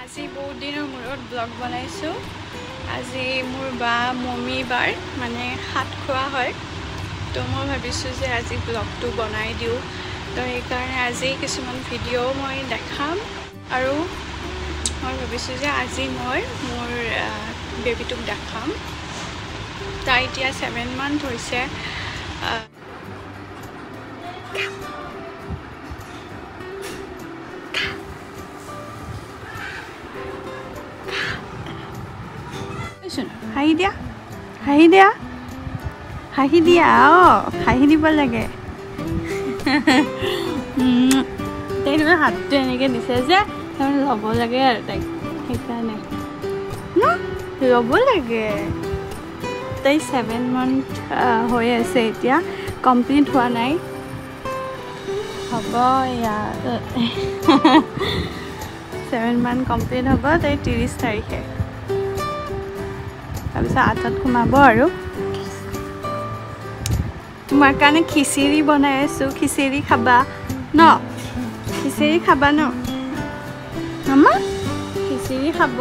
আজি বহুত দিনৰ মূৰত ব্লগ বনাইছোঁ। আজি মোৰ বা মমি বাৰ মানে হাত খোৱা হয়, তো মই ভাবিছোঁ যে আজি ব্লগটো বনাই দিওঁ। তো সেইকাৰণে আজি কিছুমান ভিডিঅ' মই দেখাম আৰু মই ভাবিছোঁ যে আজি মই মোৰ বেবীটোক দেখাম। তাই এতিয়া 7 মান্থ হৈছে। হাঁহি দিয়া, হাঁহি দিয়া, হাঁহি দিয়া। হাঁহি দিব লাগে। তাই তোমাৰ হাতটো এনেকৈ দিছে যে ল'ব লাগে আৰু তাইক, সেইকাৰণে ল'ব লাগে। তাই 7 মান্থ হৈ আছে, এতিয়া কমপ্লিট হোৱা নাই, হ'ব ইয়াৰ 7 মান্থ কমপ্লিট হ'ব তাই 30 তাৰিখে। তাৰপিছত 8ত সোমাব আৰু। তোমাৰ কাৰণে খিচিৰি বনাই আছোঁ, খিচিৰি খাবা ন? খিচিৰি খাবা ন মামা? খিচিৰি খাব।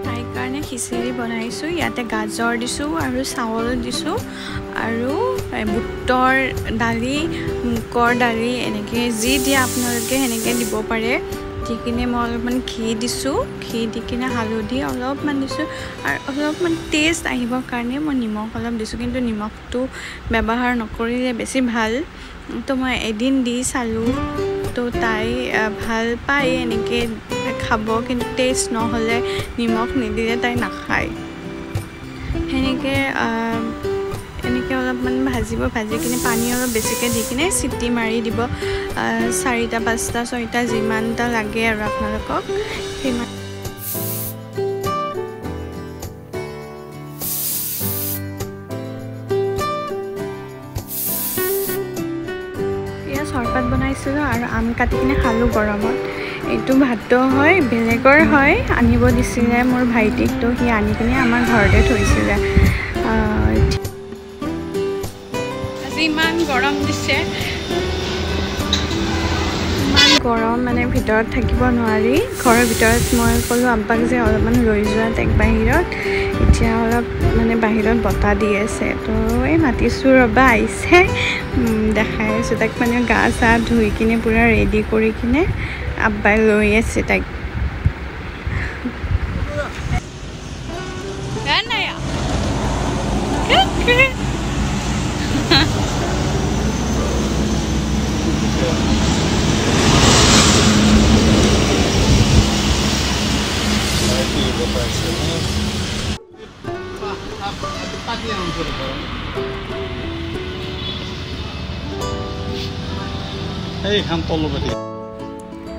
তাইৰ কাৰণে খিচিৰি বনাইছোঁ। ইয়াতে গাজৰ দিছোঁ আৰু চাউল দিছোঁ আৰু বুটৰ দালি, মুগৰ দালি, এনেকৈ যি দিয়ে আপোনালোকে সেনেকৈ দিব পাৰে। দি কিনে মই অলপমান ঘি দিছোঁ, ঘি দি কিনে হালধি অলপমান দিছোঁ আৰু অলপমান টেষ্ট আহিবৰ কাৰণে মই নিমখ অলপ দিছোঁ, কিন্তু নিমখটো ব্যৱহাৰ নকৰিলে বেছি ভাল। তো মই এদিন দি চালোঁ, তো তাই ভাল পায় এনেকৈ খাব, কিন্তু টেষ্ট নহ'লে নিমখ নিদিলে তাই নাখায়। সেনেকৈ এনেকৈ অলপমান ভাজিব, ভাজি কিনে পানী অলপ বেছিকৈ দি কিনে চিটি মাৰি দিব। 4টা 5টা 6টা যিমানটা লাগে আৰু আপোনালোকক সিমান। এয়া চৰপাত বনাইছিলোঁ আৰু আম কাটি কিনে খালোঁ গৰমত। এইটো ভাতটো হয়, বেলেগৰ হয়, আনিব দিছিলে মোৰ ভাইটিক, তো সি আনি কিনে আমাৰ ঘৰতে থৈছিলে। আজি ইমান গৰম দিছে, ইমান গৰম মানে ভিতৰত থাকিব নোৱাৰি। ঘৰৰ ভিতৰত মই ক'লোঁ আব্বাক যে অলপমান লৈ যোৱা তাইক বাহিৰত। এতিয়া অলপ মানে বাহিৰত বতাহ দি আছে, তো এই মাতিছোঁ ৰ'বা, আহিছে। দেখাই আছোঁ তাইক, মানে গা চা ধুই কিনে পূৰা ৰেডি কৰি কিনে আব্বাই লৈ আছে তাইক।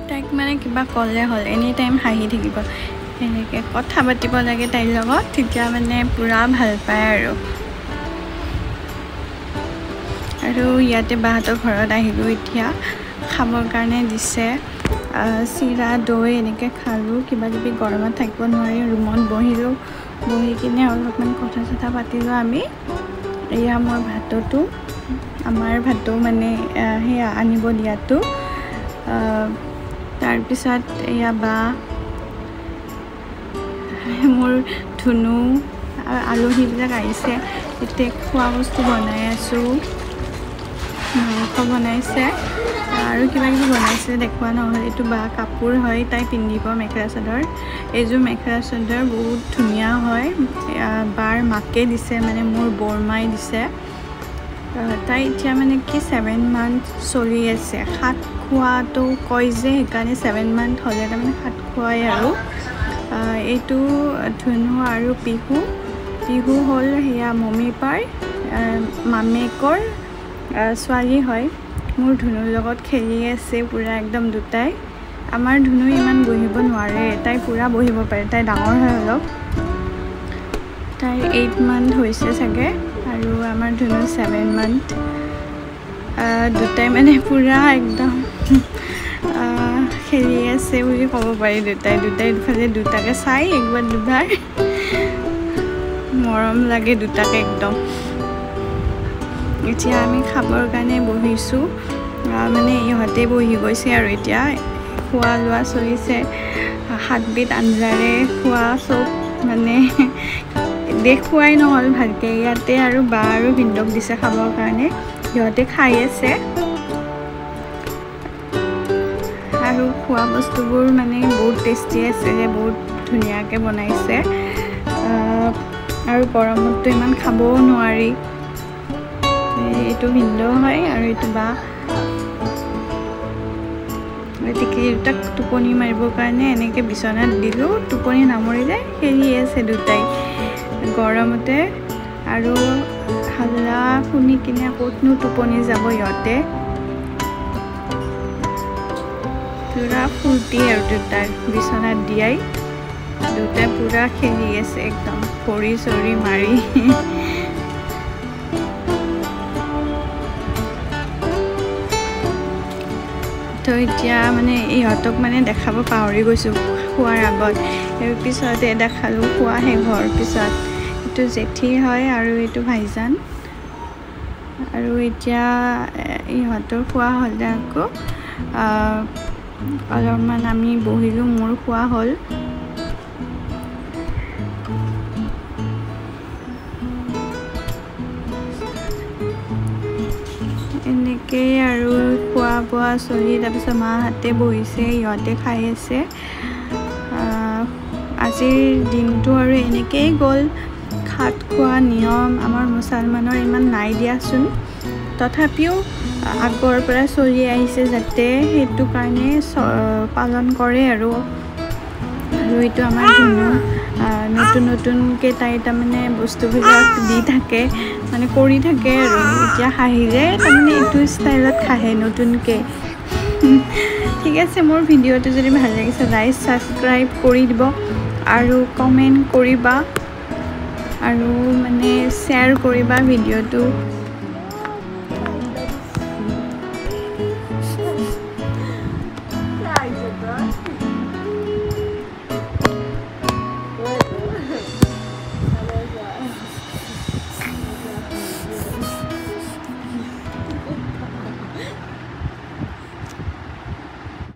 তাইক মানে কিবা ক'লে হ'ল, এনি টাইম হাঁহি থাকিব, সেনেকৈ কথা পাতিব লাগে তাইৰ লগত, তেতিয়া মানে পূৰা ভাল পায় আৰু ইয়াতে বাহঁতৰ ঘৰত আহিলোঁ। এতিয়া খাবৰ কাৰণে দিছে চিৰা দৈ, এনেকৈ খালোঁ। কিবা কিবি গৰমত থাকিব নোৱাৰি, ৰুমত বহিলোঁ, বহি কিনে অলপমান কথা চথা পাতিলোঁ আমি। এয়া মোৰ ভাতটো, আমাৰ ভাতো মানে সেয়া আনিব দিয়াটো। তাৰপিছত এয়া বা মোৰ ধুনু আৰু আলহীবিলাক আহিছে। এতিয়া খোৱা বস্তু বনাই আছোঁ, মাংস বনাইছে আৰু কিবা কিবি বনাইছে, দেখুওৱা নহ'ল। এইটো বা কাপোৰ হয়, তাই পিন্ধিব মেখেলা চাদৰ। এইযোৰ মেখেলা চাদৰ বহুত ধুনীয়া হয়, বাৰ মাকে দিছে, মানে মোৰ বৰমাই দিছে। তাই এতিয়া মানে কি 7 মান্থ চলি আছে। হাত খোৱাটো কয় যে, সেইকাৰণে 7 মান্থ হ'লে তাৰমানে হাত খোৱাই আৰু। এইটো ধুনু আৰু পিহু হ'ল সেয়া মমি পাৰ মামেকৰ ছোৱালী হয়। মোৰ ধুনুৰ লগত খেলি আছে পূৰা একদম দুটাই। আমাৰ ধুনু ইমান বহিব নোৱাৰে, তাই পূৰা বহিব পাৰে, তাই ডাঙৰ হয় অলপ। তাইৰ 8 মান্থ হৈছে চাগে, আৰু আমাৰ ধুনু 7 মান্থ। দুটাই মানে পূৰা একদম খেলি আছে বুলি ক'ব পাৰি। দুটাই দুফালে দুটাকে চাই একবাৰ দুবাৰ, মৰম লাগে দুটাকে একদম। এতিয়া আমি খাবৰ কাৰণে বহিছোঁ। মানে ইহঁতে বহি গৈছে আৰু এতিয়া খোৱা লোৱা চলিছে 7 বিধ আঞ্জাৰে খোৱা চব মানে দেখুৱাই নহ'ল ভালকৈ ইয়াতে আৰু বা আৰু ভিনদক দিছে খাবৰ কাৰণে সিহঁতে খাই আছে আৰু খোৱা বস্তুবোৰ মানে বহুত টেষ্টি আছে বহুত ধুনীয়াকৈ বনাইছে আৰু গৰমততো ইমান খাবও নোৱাৰি এইটো ভিনদেউ হয় আৰু এইটো বা গতিকে দুটাক টোপনি মাৰিবৰ কাৰণে এনেকৈ বিচনাত দিলোঁ টোপনি নামৰিলে খেলি আছে দুটাই গৰমতে আৰু হাল্লা শুনি কিনে ক'তনো টোপনি যাব ইহঁতে পুৰা ফূৰ্তি আৰু দুটাৰ বিচনাত দিয়াই দুটাই পুৰা খেলি আছে একদম ভৰি চৰি মাৰি তো এতিয়া মানে ইহঁতক মানে দেখাব পাহৰি গৈছোঁ খোৱাৰ আগত এই পিছতে দেখালোঁ খোৱা শেষ হোৱাৰ পিছত এইটো জেঠী হয় আৰু এইটো ভাইজান আৰু এতিয়া ইহঁতৰ খোৱা হ'লে আকৌ অলপমান আমি বহিলোঁ মোৰ খোৱা হ'ল এনেকেই আৰু খোৱা বোৱা চলি তাৰপিছত মাহঁতে বহিছে ইহঁতে খাই আছে আজিৰ দিনটো আৰু এনেকেই গ'ল ভাত খোৱা নিয়ম আমাৰ মুছলমানৰ ইমান নাই দিয়াচোন তথাপিও আগৰ পৰা চলি আহিছে যাতে সেইটো কাৰণে পালন কৰে আৰু এইটো আমাৰ ধুনু নতুন নতুনকৈ তাই তাৰমানে বস্তুবিলাক দি থাকে মানে কৰি থাকে আৰু এতিয়া হাঁহিলে তাৰমানে এইটো ষ্টাইলত খাহে নতুনকৈ ঠিক আছে মোৰ ভিডিঅ'টো যদি ভাল লাগিছে লাইক ছাবস্ক্ৰাইব কৰি দিব আৰু কমেণ্ট কৰিবা আৰু মানে শ্বেয়াৰ কৰিবা ভিডিঅ'টো